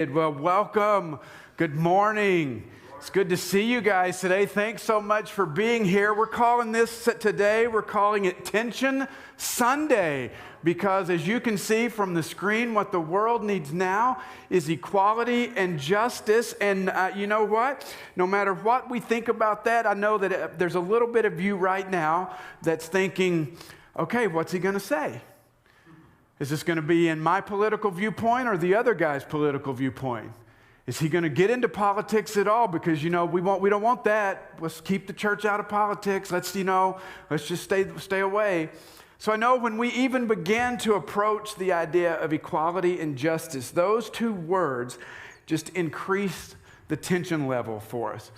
Well, welcome. Good morning. It's good to see you guys today. Thanks so much for being here. We're calling it Tension Sunday because as you can see from the screen, what the world needs now is equality and justice. And you know what? No matter what we think about that, I know that there's a little bit of you right now that's thinking, okay, what's he going to say? Is this going to be in my political viewpoint or the other guy's political viewpoint? Is he going to get into politics at all? Because, we don't want that. Let's keep the church out of politics. Let's just stay away. So I know when we even began to approach the idea of equality and justice, those two words just increased the tension level for us.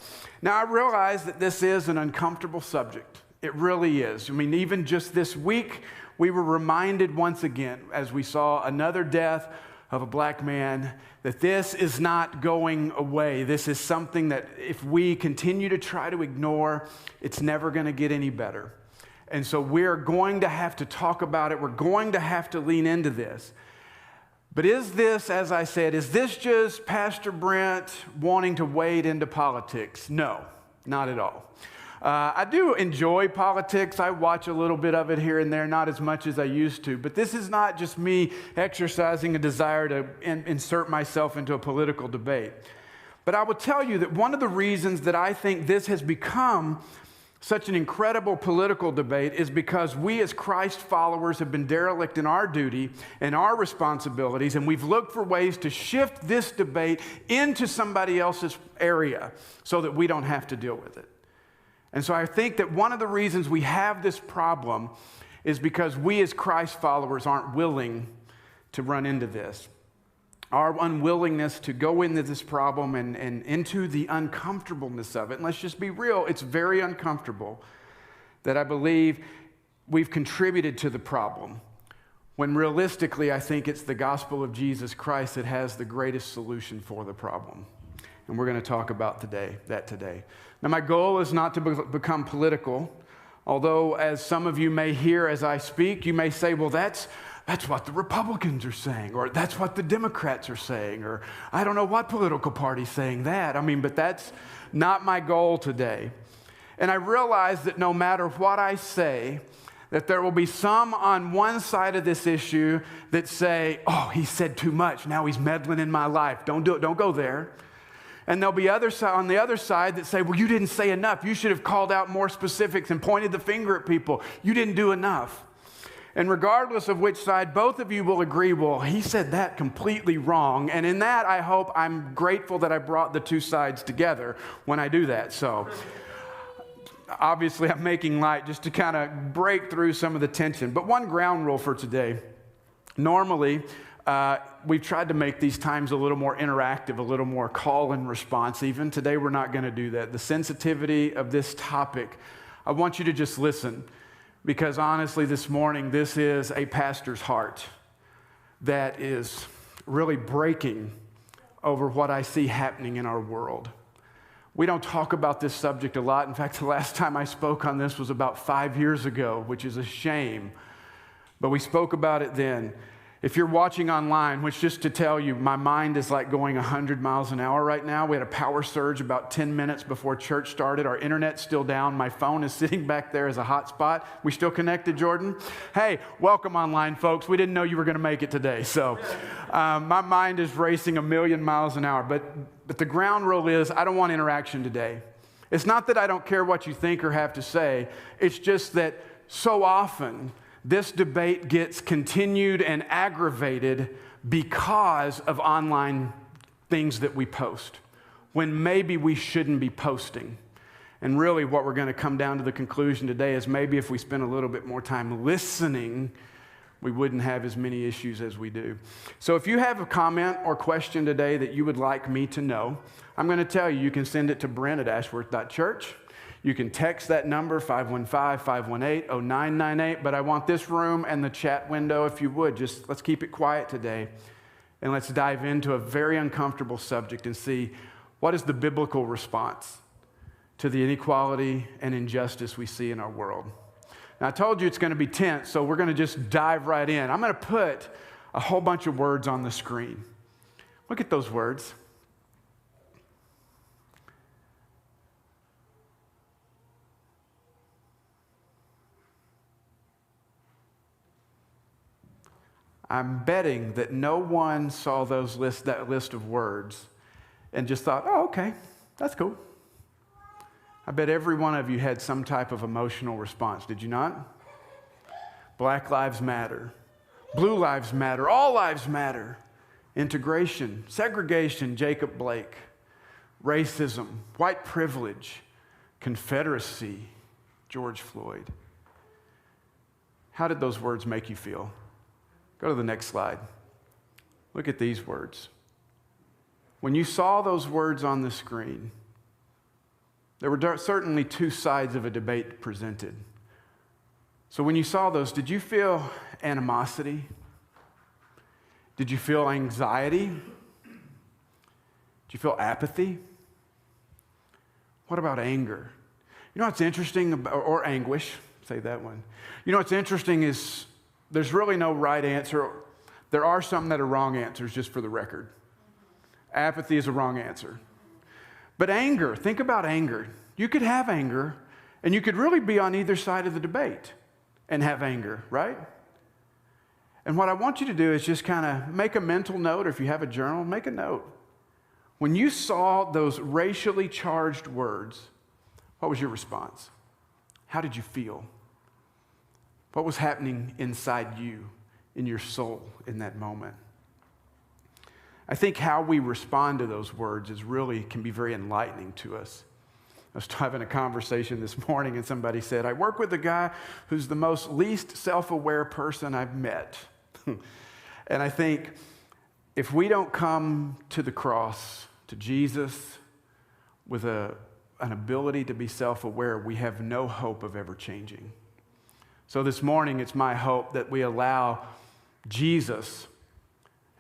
Now, I realize that this is an uncomfortable subject. It really is. I mean, even just this week, we were reminded once again, as we saw another death of a black man, that this is not going away. This is something that if we continue to try to ignore, it's never going to get any better. And so we're going to have to talk about it. We're going to have to lean into this. But is this, as I said, is this just Pastor Brent wanting to wade into politics? No, not at all. I do enjoy politics. I watch a little bit of it here and there, not as much as I used to. But this is not just me exercising a desire to insert myself into a political debate. But I will tell you that one of the reasons that I think this has become such an incredible political debate is because we as Christ followers have been derelict in our duty and our responsibilities, and we've looked for ways to shift this debate into somebody else's area so that we don't have to deal with it. And so I think that one of the reasons we have this problem is because we as Christ followers aren't willing to run into this. Our unwillingness to go into this problem and into the uncomfortableness of it. And let's just be real, it's very uncomfortable that I believe we've contributed to the problem. When realistically, I think it's the gospel of Jesus Christ that has the greatest solution for the problem. And we're going to talk about that today. Now, my goal is not to become political, although as some of you may hear as I speak, you may say, well, that's what the Republicans are saying, or that's what the Democrats are saying, or I don't know what political party's saying that. But that's not my goal today. And I realize that no matter what I say, that there will be some on one side of this issue that say, oh, he said too much. Now he's meddling in my life. Don't do it. Don't go there. And there'll be others on the other side that say, well, you didn't say enough. You should have called out more specifics and pointed the finger at people. You didn't do enough. And regardless of which side, both of you will agree, well, he said that completely wrong. And in that, I hope I'm grateful that I brought the two sides together when I do that. So obviously, I'm making light just to kind of break through some of the tension. But one ground rule for today, normally, we've tried to make these times a little more interactive, a little more call and response. Even today, we're not going to do that. The sensitivity of this topic, I want you to just listen. Because honestly, this morning, this is a pastor's heart that is really breaking over what I see happening in our world. We don't talk about this subject a lot. In fact, the last time I spoke on this was about 5 years ago, which is a shame. But we spoke about it then. If you're watching online, which just to tell you, my mind is like going 100 miles an hour right now. We had a power surge about 10 minutes before church started. Our internet's still down. My phone is sitting back there as a hotspot. We still connected, Jordan? Hey, welcome online, folks. We didn't know you were going to make it today. So my mind is racing 1,000,000 miles an hour. But the ground rule is I don't want interaction today. It's not that I don't care what you think or have to say. It's just that so often this debate gets continued and aggravated because of online things that we post, when maybe we shouldn't be posting. And really what we're going to come down to the conclusion today is maybe if we spend a little bit more time listening, we wouldn't have as many issues as we do. So if you have a comment or question today that you would like me to know, I'm going to tell you, you can send it to Brent@ashworth.church. You can text that number, 515-518-0998. But I want this room and the chat window, if you would, just let's keep it quiet today. And let's dive into a very uncomfortable subject and see what is the biblical response to the inequality and injustice we see in our world. Now, I told you it's going to be tense, so we're going to just dive right in. I'm going to put a whole bunch of words on the screen. Look at those words. I'm betting that no one saw that list of words and just thought, oh, okay, that's cool. I bet every one of you had some type of emotional response, did you not? Black lives matter. Blue lives matter. All lives matter. Integration, segregation, Jacob Blake. Racism, white privilege, Confederacy, George Floyd. How did those words make you feel? Go to the next slide. Look at these words. When you saw those words on the screen, there were certainly two sides of a debate presented. So when you saw those, did you feel animosity? Did you feel anxiety? Did you feel apathy? What about anger? You know what's interesting, or anguish, say that one. You know what's interesting is there's really no right answer. There are some that are wrong answers, just for the record. Apathy is a wrong answer. But anger, think about anger. You could have anger, and you could really be on either side of the debate and have anger, right? And what I want you to do is just kind of make a mental note, or if you have a journal, make a note. When you saw those racially charged words, what was your response? How did you feel? What was happening inside you, in your soul, in that moment? I think how we respond to those words can be very enlightening to us. I was having a conversation this morning, and somebody said, I work with a guy who's the least self-aware person I've met. And I think if we don't come to the cross, to Jesus, with an ability to be self-aware, we have no hope of ever changing. So this morning, it's my hope that we allow Jesus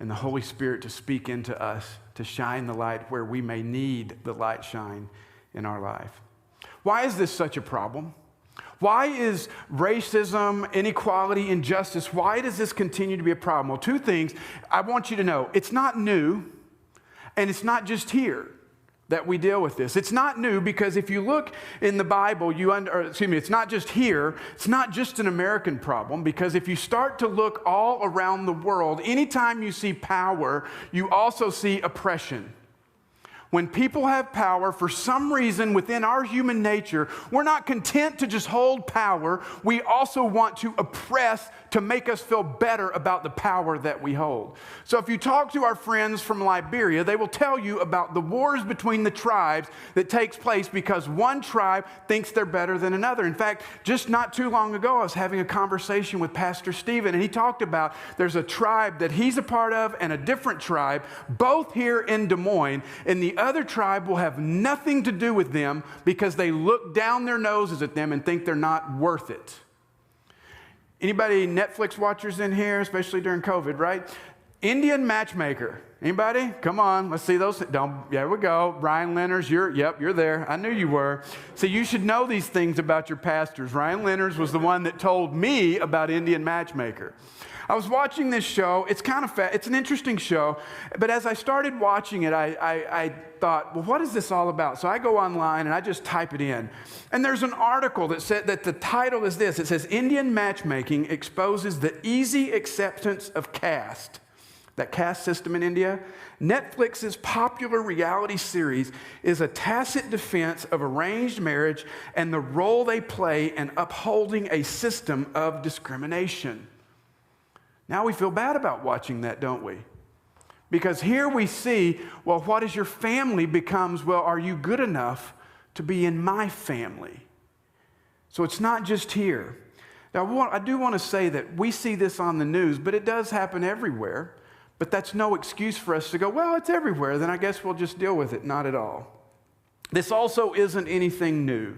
and the Holy Spirit to speak into us, to shine the light where we may need the light shine in our life. Why is this such a problem? Why is racism, inequality, injustice, why does this continue to be a problem? Well, two things I want you to know. It's not new, and it's not just here that we deal with this. It's not new because if you look in the Bible, it's not just here, it's not just an American problem, because if you start to look all around the world, anytime you see power, you also see oppression. When people have power, for some reason within our human nature, we're not content to just hold power. We also want to oppress to make us feel better about the power that we hold. So if you talk to our friends from Liberia, they will tell you about the wars between the tribes that takes place because one tribe thinks they're better than another. In fact, just not too long ago, I was having a conversation with Pastor Stephen, and he talked about there's a tribe that he's a part of and a different tribe, both here in Des Moines, and the other tribe will have nothing to do with them because they look down their noses at them and think they're not worth it. Anybody Netflix watchers in here, especially during COVID, right? Indian matchmaker. Anybody? Come on, let's see those. There we go. Ryan Lenners, you're there. I knew you were. So you should know these things about your pastors. Ryan Lenners was the one that told me about Indian matchmaker. I was watching this show. It's kind of it's an interesting show. But as I started watching it, I thought, well, what is this all about? So I go online and I just type it in. And there's an article that said that the title is this. It says, Indian matchmaking exposes the easy acceptance of caste. That caste system in India. Netflix's popular reality series is a tacit defense of arranged marriage and the role they play in upholding a system of discrimination. Now we feel bad about watching that, don't we? Because here we see, well, what is your family becomes, well, are you good enough to be in my family? So it's not just here. Now, I do want to say that we see this on the news, but it does happen everywhere. But that's no excuse for us to go, well, it's everywhere, then I guess we'll just deal with it. Not at all. This also isn't anything new.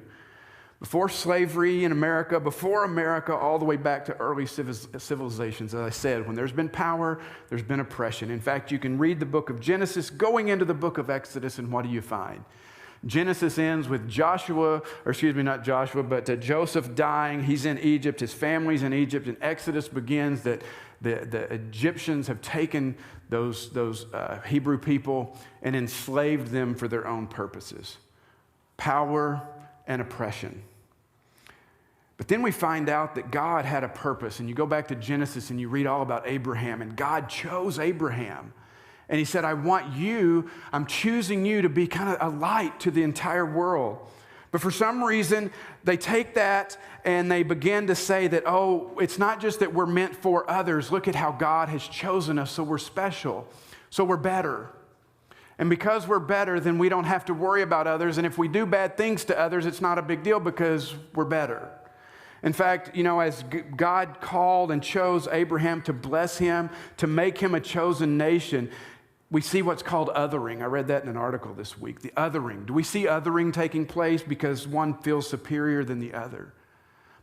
Before slavery in America, before America, all the way back to early civilizations, as I said, when there's been power, there's been oppression. In fact, you can read the book of Genesis going into the book of Exodus, and what do you find? Genesis ends with Joseph dying. He's in Egypt. His family's in Egypt. And Exodus begins that The Egyptians have taken those Hebrew people and enslaved them for their own purposes. Power and oppression. But then we find out that God had a purpose. And you go back to Genesis and you read all about Abraham. And God chose Abraham. And he said, I'm choosing you to be kind of a light to the entire world. But for some reason, they take that and they begin to say that, oh, it's not just that we're meant for others. Look at how God has chosen us, so we're special, so we're better. And because we're better, then we don't have to worry about others. And if we do bad things to others, it's not a big deal because we're better. In fact, as God called and chose Abraham to bless him, to make him a chosen nation, we see what's called othering. I read that in an article this week, the othering. Do we see othering taking place because one feels superior than the other?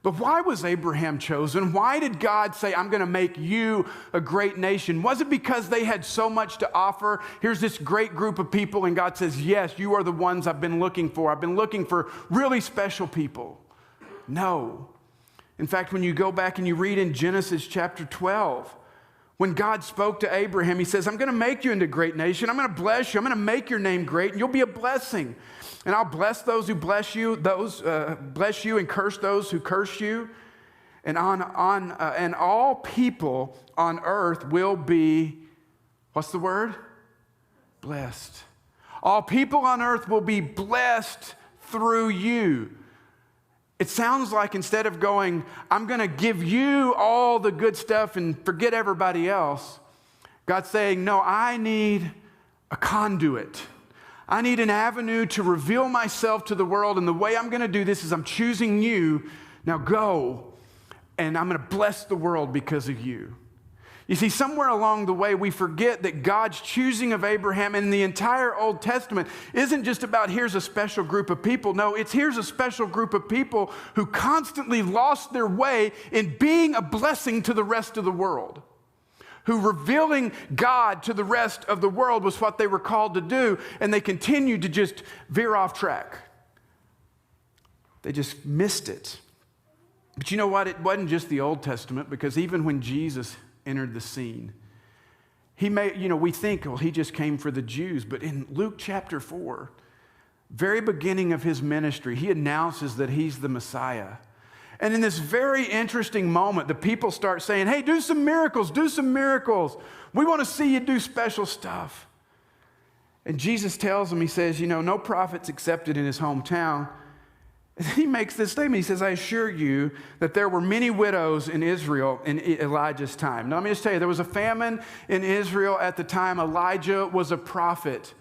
But why was Abraham chosen? Why did God say, I'm going to make you a great nation? Was it because they had so much to offer? Here's this great group of people, and God says, yes, you are the ones I've been looking for. I've been looking for really special people. No. In fact, when you go back and you read in Genesis chapter 12, when God spoke to Abraham, he says, I'm going to make you into a great nation. I'm going to bless you. I'm going to make your name great, and you'll be a blessing. And I'll bless those who bless you, bless you, and curse those who curse you. And and all people on earth will be, what's the word? Blessed. All people on earth will be blessed through you. It sounds like instead of going, I'm going to give you all the good stuff and forget everybody else, God's saying, no, I need a conduit. I need an avenue to reveal myself to the world. And the way I'm going to do this is I'm choosing you. Now go, and I'm going to bless the world because of you. You see, somewhere along the way, we forget that God's choosing of Abraham in the entire Old Testament isn't just about here's a special group of people. No, it's here's a special group of people who constantly lost their way in being a blessing to the rest of the world. Who revealing God to the rest of the world was what they were called to do, and they continued to just veer off track. They just missed it. But you know what? It wasn't just the Old Testament, because even when Jesus entered the scene, we think, well, he just came for the Jews, but in Luke chapter 4, very beginning of his ministry, he announces that he's the Messiah. And in this very interesting moment, the people start saying, hey, do some miracles, do some miracles. We want to see you do special stuff. And Jesus tells them, he says, no prophet's accepted in his hometown. And he makes this statement. He says, I assure you that there were many widows in Israel in Elijah's time. Now, let me just tell you, there was a famine in Israel at the time. Elijah was a prophet.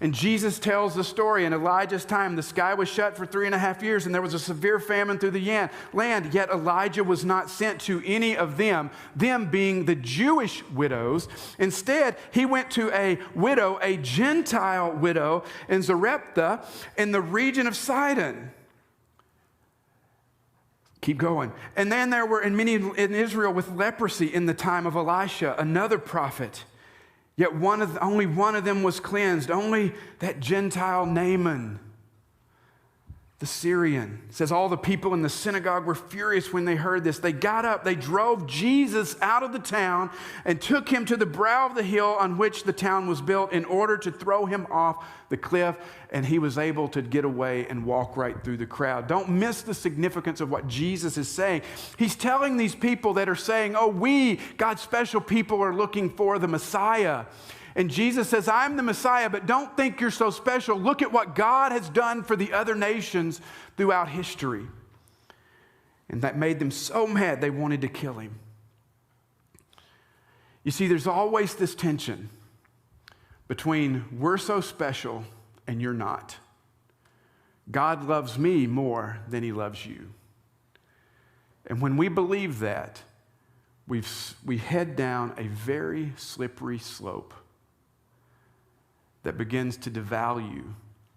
And Jesus tells the story. In Elijah's time, the sky was shut for 3.5 years, and there was a severe famine through the land. Yet Elijah was not sent to any of them being the Jewish widows. Instead, he went to a widow, a Gentile widow in Zarephath in the region of Sidon. Keep going. And then there were many in Israel with leprosy in the time of Elisha, another prophet. Yet only one of them was cleansed, only that Gentile Naaman, the Syrian. It says all the people in the synagogue were furious when they heard this. They got up, they drove Jesus out of the town and took him to the brow of the hill on which the town was built in order to throw him off the cliff, and he was able to get away and walk right through the crowd. Don't miss the significance of what Jesus is saying. He's telling these people that are saying, oh, we, God's special people, are looking for the Messiah. And Jesus says, I'm the Messiah, but don't think you're so special. Look at what God has done for the other nations throughout history. And that made them so mad they wanted to kill him. You see, there's always this tension between we're so special and you're not. God loves me more than he loves you. And when we believe that, we head down a very slippery slope that begins to devalue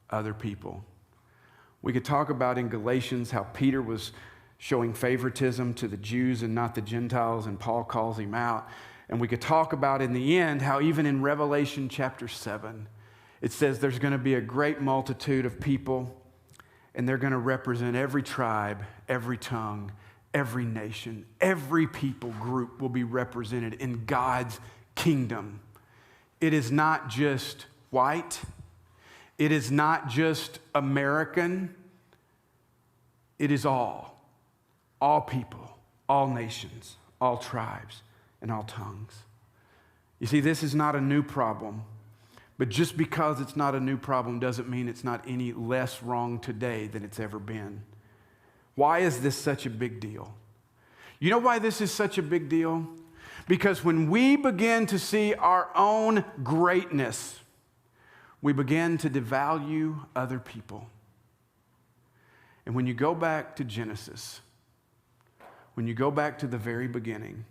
other people. We could talk about in Galatians how Peter was showing favoritism to the Jews and not the Gentiles, and Paul calls him out. And we could talk about in the end how even in Revelation chapter 7, it says there's going to be a great multitude of people, and they're going to represent every tribe, every tongue, every nation, every people group will be represented in God's kingdom. It is not just white. It is not just American. It is all people, all nations, all tribes, and all tongues. You see, this is not a new problem, but just because it's not a new problem doesn't mean it's not any less wrong today than it's ever been. Why is this such a big deal? You know why this is such a big deal? Because when we begin to see our own greatness, we begin to devalue other people. And when you go back to Genesis, when you go back to the very beginning,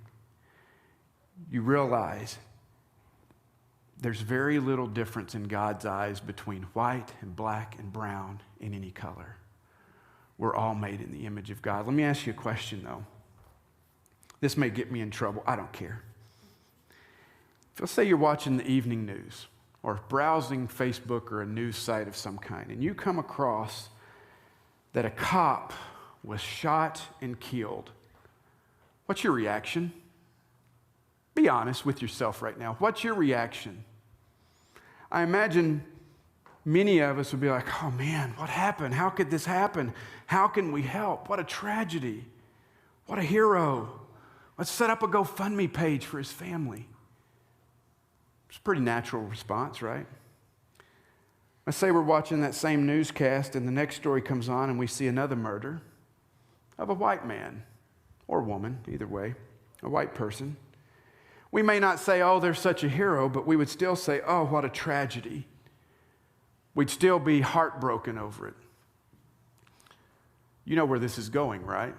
you realize there's very little difference in God's eyes between white and black and brown in any color. We're all made in the image of God. Let me ask you a question, though. This may get me in trouble. I don't care. Let's say you're watching the evening news or browsing Facebook or a news site of some kind, and you come across that a cop was shot and killed. What's your reaction? Be honest with yourself right now. What's your reaction? I imagine many of us would be like, oh man, what happened? How could this happen? How can we help? What a tragedy. What a hero. Let's set up a GoFundMe page for his family. It's a pretty natural response, right? Let's say we're watching that same newscast and the next story comes on and we see another murder of a white man or woman, either way, a white person. We may not say, oh, they're such a hero, but we would still say, oh, what a tragedy. We'd still be heartbroken over it. You know where this is going, right?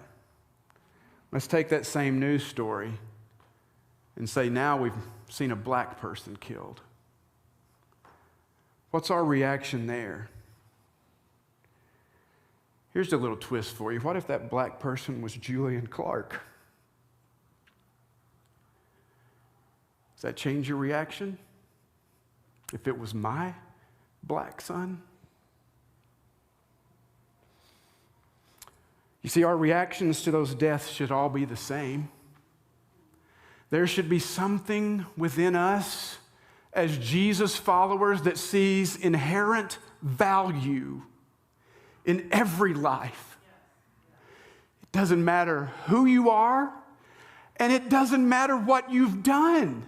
Let's take that same news story and say now we've seen a black person killed. What's our reaction there? Here's a little twist for you. What if that black person was Julian Clark? Does that change your reaction? If it was my black son? You see, our reactions to those deaths should all be the same. There should be something within us as Jesus followers that sees inherent value in every life. It doesn't matter who you are, and it doesn't matter what you've done.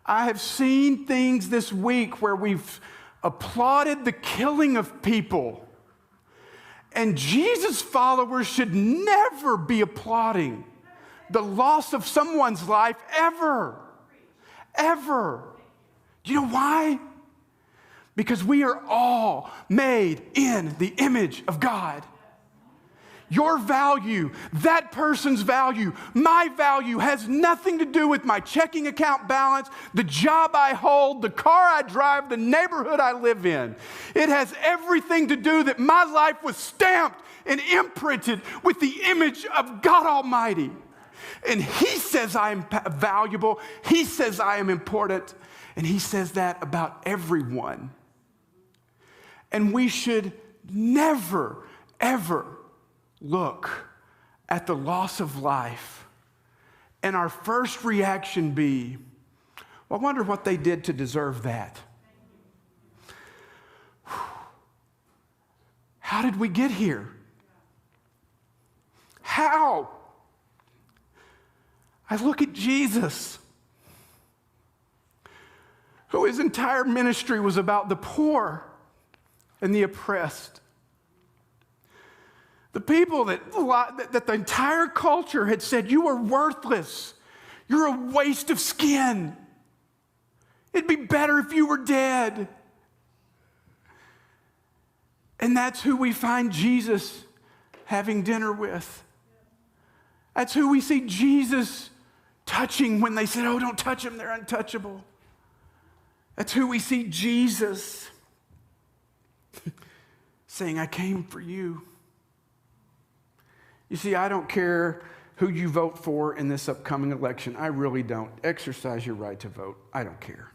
I have seen things this week where we've applauded the killing of people. And Jesus followers should never be applauding the loss of someone's life ever. Ever. Do you know why? Because we are all made in the image of God. Your value, that person's value, my value has nothing to do with my checking account balance, the job I hold, the car I drive, the neighborhood I live in. It has everything to do that my life was stamped and imprinted with the image of God Almighty. And He says I am valuable. He says I am important. And He says that about everyone. And we should never, ever look at the loss of life and our first reaction be, well, I wonder what they did to deserve that. How did we get here? How? I look at Jesus, who his entire ministry was about the poor and the oppressed. The people that the entire culture had said, you are worthless. You're a waste of skin. It'd be better if you were dead. And that's who we find Jesus having dinner with. That's who we see Jesus touching when they said, oh, don't touch them, they're untouchable. That's who we see Jesus saying, I came for you. You see, I don't care who you vote for in this upcoming election. I really don't. Exercise your right to vote. I don't care.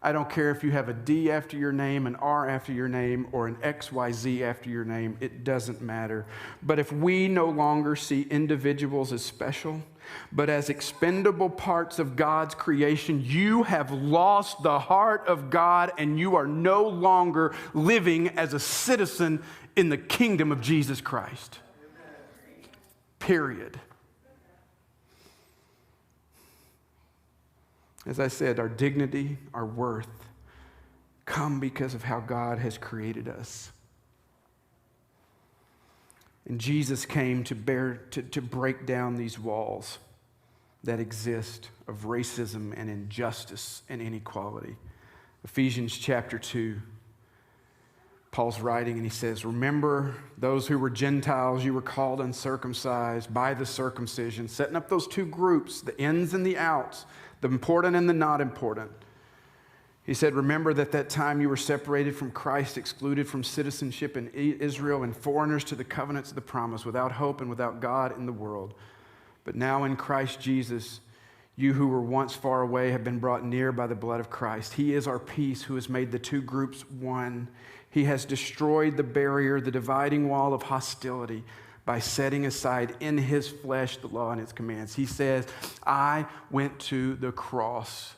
I don't care if you have a D after your name, an R after your name, or an XYZ after your name. It doesn't matter. But if we no longer see individuals as special, but as expendable parts of God's creation, you have lost the heart of God, and you are no longer living as a citizen in the kingdom of Jesus Christ. Period. As I said, our dignity, our worth come because of how God has created us. And Jesus came to break down these walls that exist of racism and injustice and inequality. Ephesians chapter 2, Paul's writing and he says, remember those who were Gentiles, you were called uncircumcised by the circumcision, setting up those two groups, the ins and the outs, the important and the not important. He said, remember that time you were separated from Christ, excluded from citizenship in Israel, and foreigners to the covenants of the promise, without hope and without God in the world. But now in Christ Jesus, you who were once far away have been brought near by the blood of Christ. He is our peace, who has made the two groups one. He has destroyed the barrier, the dividing wall of hostility, by setting aside in his flesh the law and its commands. He says, I went to the cross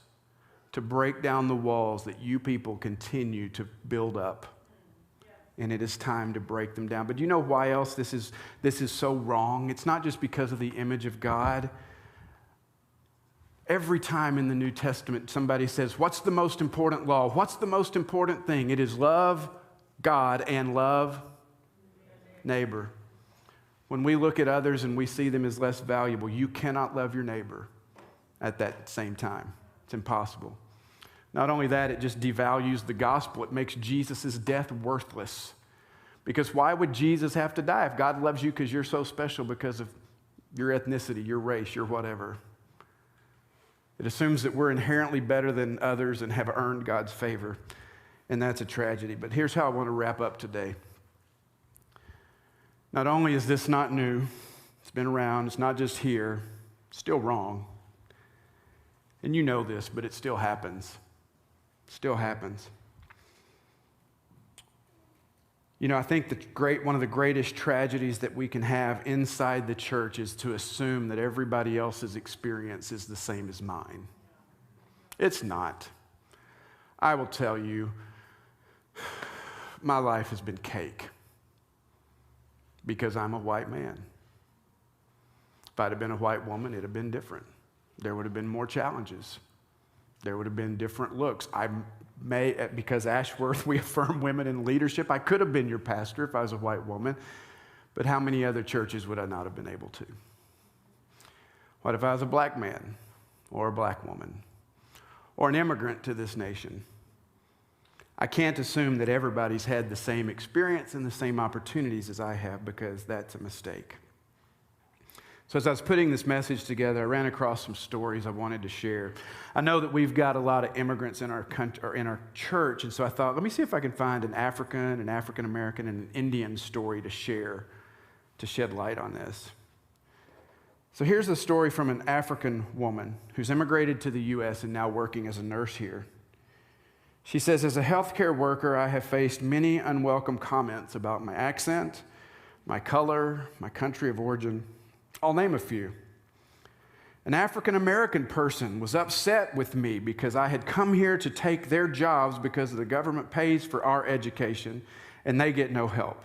to break down the walls that you people continue to build up. And it is time to break them down. But you know why else this is so wrong? It's not just because of the image of God. Every time in the New Testament somebody says, what's the most important law? What's the most important thing? It is love God and love neighbor. When we look at others and we see them as less valuable, you cannot love your neighbor at that same time. It's impossible. Not only that, it just devalues the gospel. It makes Jesus' death worthless. Because why would Jesus have to die if God loves you because you're so special because of your ethnicity, your race, your whatever? It assumes that we're inherently better than others and have earned God's favor. And that's a tragedy. But here's how I want to wrap up today. Not only is this not new, it's been around, it's not just here, it's still wrong. And you know this, but it still happens. Still happens. You know, I think one of the greatest tragedies that we can have inside the church is to assume that everybody else's experience is the same as mine. It's not. I will tell you, my life has been cake because I'm a white man. If I'd have been a white woman, it'd have been different. There would have been more challenges. There would have been different looks. Because Ashworth, we affirm women in leadership, I could have been your pastor if I was a white woman, but how many other churches would I not have been able to? What if I was a black man or a black woman or an immigrant to this nation? I can't assume that everybody's had the same experience and the same opportunities as I have, because that's a mistake. So as I was putting this message together, I ran across some stories I wanted to share. I know that we've got a lot of immigrants in our country, or in our church, and so I thought, let me see if I can find an African, an African American, and an Indian story to share to shed light on this. So here's a story from an African woman who's immigrated to the U.S. and now working as a nurse here. She says, as a healthcare worker, I have faced many unwelcome comments about my accent, my color, my country of origin. I'll name a few. An African American person was upset with me because I had come here to take their jobs because the government pays for our education and they get no help.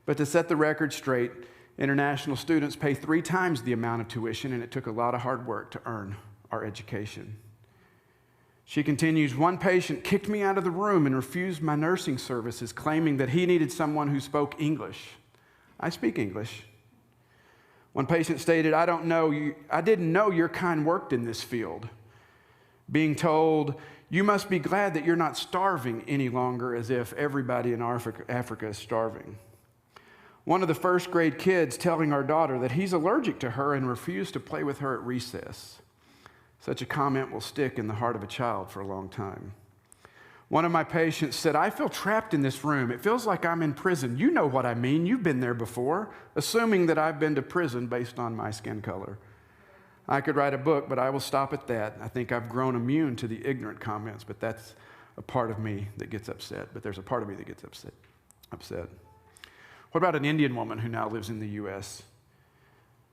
But to set the record straight, international students pay 3 times the amount of tuition, and it took a lot of hard work to earn our education. She continues, one patient kicked me out of the room and refused my nursing services, claiming that he needed someone who spoke English. I speak English. One patient stated, I didn't know your kind worked in this field. Being told, you must be glad that you're not starving any longer, as if everybody in Africa is starving. One of the first grade kids telling our daughter that he's allergic to her and refused to play with her at recess. Such a comment will stick in the heart of a child for a long time. One of my patients said, I feel trapped in this room. It feels like I'm in prison. You know what I mean. You've been there before, assuming that I've been to prison based on my skin color. I could write a book, but I will stop at that. I think I've grown immune to the ignorant comments, but that's a part of me that gets upset. But there's a part of me that gets upset. What about an Indian woman who now lives in the U.S.?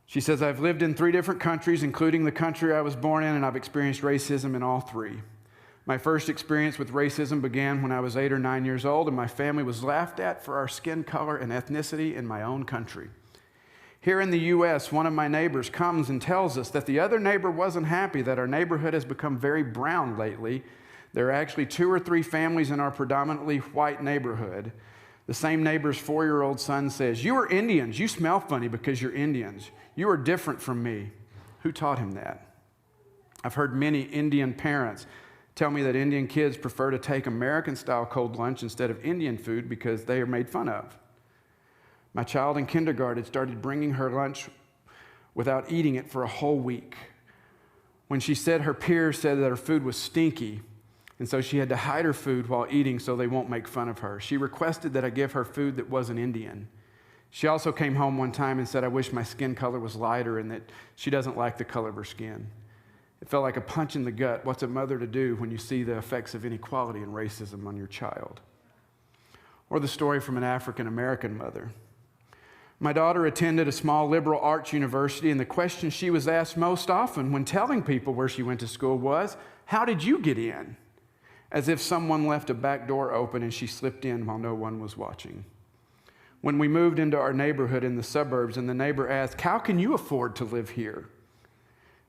She says, I've lived in 3 different countries, including the country I was born in, and I've experienced racism in all 3. My first experience with racism began when I was 8 or 9 years old, and my family was laughed at for our skin color and ethnicity in my own country. Here in the U.S., one of my neighbors comes and tells us that the other neighbor wasn't happy that our neighborhood has become very brown lately. There are actually 2 or 3 families in our predominantly white neighborhood. The same neighbor's 4-year-old son says, you are Indians. You smell funny because you're Indians. You are different from me. Who taught him that? I've heard many Indian parents tell me that Indian kids prefer to take American-style cold lunch instead of Indian food because they are made fun of. My child in kindergarten started bringing her lunch without eating it for a whole week. When she said her peers said that her food was stinky, and so she had to hide her food while eating so they won't make fun of her. She requested that I give her food that wasn't Indian. She also came home one time and said, I wish my skin color was lighter and that she doesn't like the color of her skin. It felt like a punch in the gut. What's a mother to do when you see the effects of inequality and racism on your child? Or the story from an African-American mother. My daughter attended a small liberal arts university, and the question she was asked most often when telling people where she went to school was, how did you get in? As if someone left a back door open and she slipped in while no one was watching. When we moved into our neighborhood in the suburbs, and the neighbor asked, how can you afford to live here?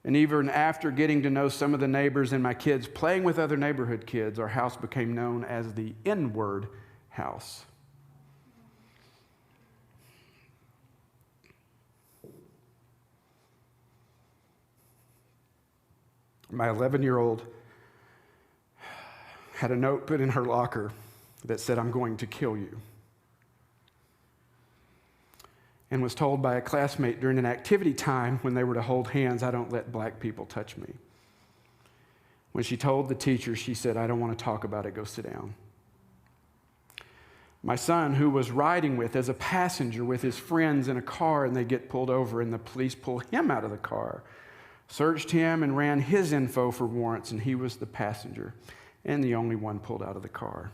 And even after getting to know some of the neighbors and my kids playing with other neighborhood kids, our house became known as the N-word house. My 11-year-old had a note put in her locker that said, I'm going to kill you. And was told by a classmate during an activity time when they were to hold hands, I don't let black people touch me. When she told the teacher, she said, I don't want to talk about it, go sit down. My son, who was riding with as a passenger with his friends in a car, and they get pulled over and the police pull him out of the car, searched him and ran his info for warrants, and he was the passenger and the only one pulled out of the car.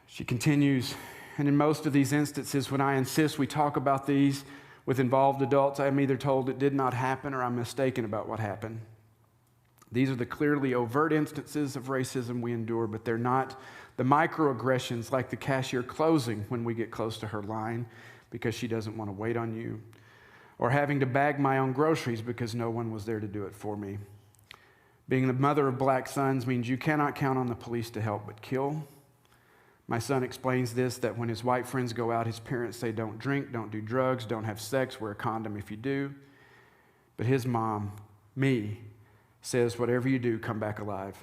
She continues, and in most of these instances, when I insist we talk about these with involved adults, I am either told it did not happen or I'm mistaken about what happened. These are the clearly overt instances of racism we endure, but they're not the microaggressions like the cashier closing when we get close to her line because she doesn't want to wait on you, or having to bag my own groceries because no one was there to do it for me. Being the mother of black sons means you cannot count on the police to help but kill. My son explains this, that when his white friends go out, his parents say, don't drink, don't do drugs, don't have sex, wear a condom if you do. But his mom, me, says, whatever you do, come back alive.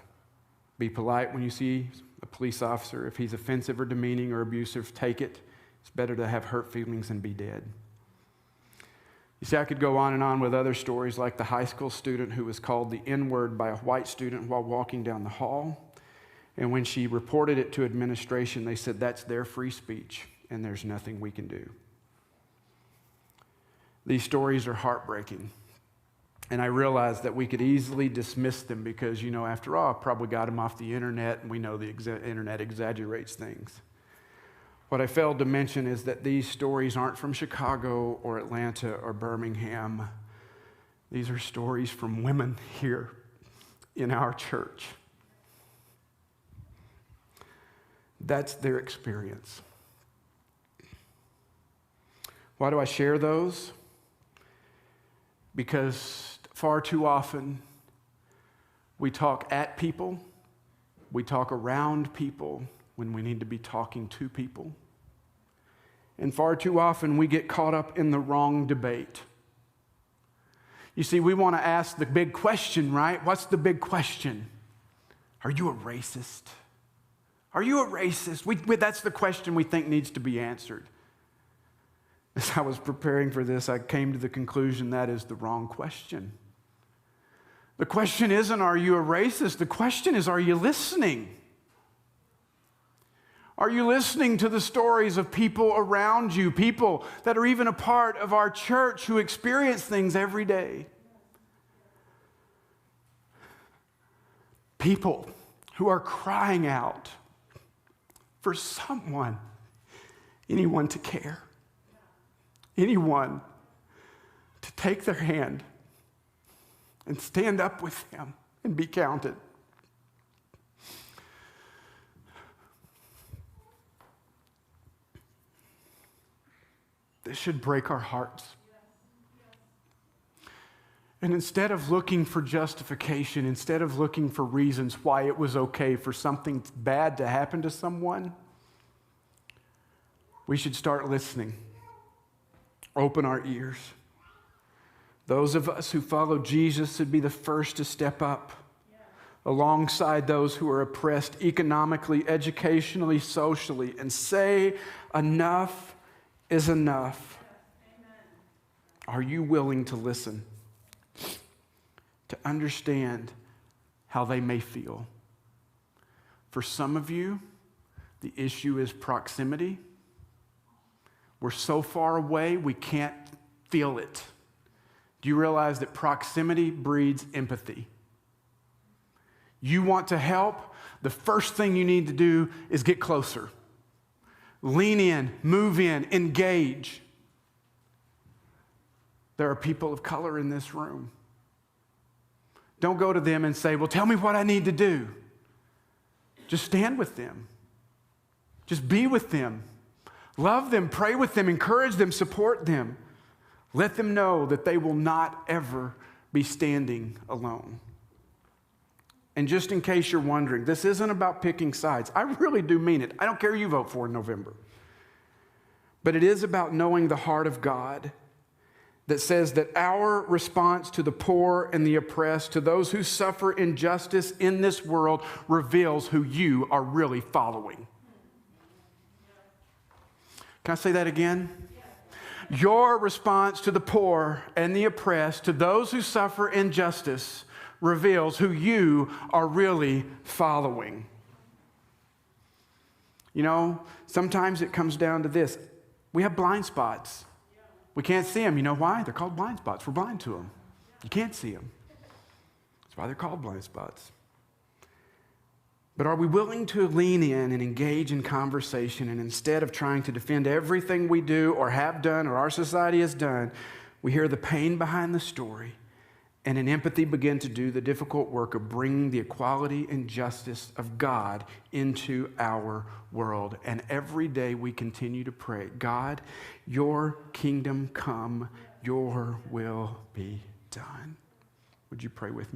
Be polite when you see a police officer. If he's offensive or demeaning or abusive, take it. It's better to have hurt feelings than be dead. You see, I could go on and on with other stories like the high school student who was called the N-word by a white student while walking down the hall. And when she reported it to administration, they said, that's their free speech, and there's nothing we can do. These stories are heartbreaking. And I realize that we could easily dismiss them because, after all, I probably got them off the internet, and we know the internet exaggerates things. What I failed to mention is that these stories aren't from Chicago or Atlanta or Birmingham. These are stories from women here in our church. That's their experience. Why do I share those? Because far too often we talk at people, we talk around people when we need to be talking to people. And far too often we get caught up in the wrong debate. You see, we want to ask the big question, right? What's the big question? Are you a racist? Are you a racist? That's the question we think needs to be answered. As I was preparing for this, I came to the conclusion that is the wrong question. The question isn't, are you a racist? The question is, are you listening? Are you listening to the stories of people around you, people that are even a part of our church who experience things every day? People who are crying out for someone, anyone to care, anyone to take their hand and stand up with them and be counted. This should break our hearts. And instead of looking for justification, instead of looking for reasons why it was okay for something bad to happen to someone, we should start listening. Open our ears. Those of us who follow Jesus should be the first to step up alongside those who are oppressed economically, educationally, socially, and say, enough is enough. Are you willing to listen? To understand how they may feel? For some of you, the issue is proximity. We're so far away, we can't feel it. Do you realize that proximity breeds empathy? You want to help? The first thing you need to do is get closer. Lean in, move in, engage. There are people of color in this room. Don't go to them and say, well, tell me what I need to do. Just stand with them. Just be with them. Love them, pray with them, encourage them, support them. Let them know that they will not ever be standing alone. And just in case you're wondering, this isn't about picking sides. I really do mean it. I don't care who you vote for in November. But it is about knowing the heart of God that says that our response to the poor and the oppressed, to those who suffer injustice in this world, reveals who you are really following. Can I say that again? Your response to the poor and the oppressed, to those who suffer injustice, reveals who you are really following. You know, sometimes it comes down to this. We have blind spots. We can't see them. You know why? They're called blind spots. We're blind to them. You can't see them. That's why they're called blind spots. But are we willing to lean in and engage in conversation, and instead of trying to defend everything we do or have done or our society has done, we hear the pain behind the story and in empathy begin to do the difficult work of bringing the equality and justice of God into our world. And every day we continue to pray, God, your kingdom come, your will be done. Would you pray with me?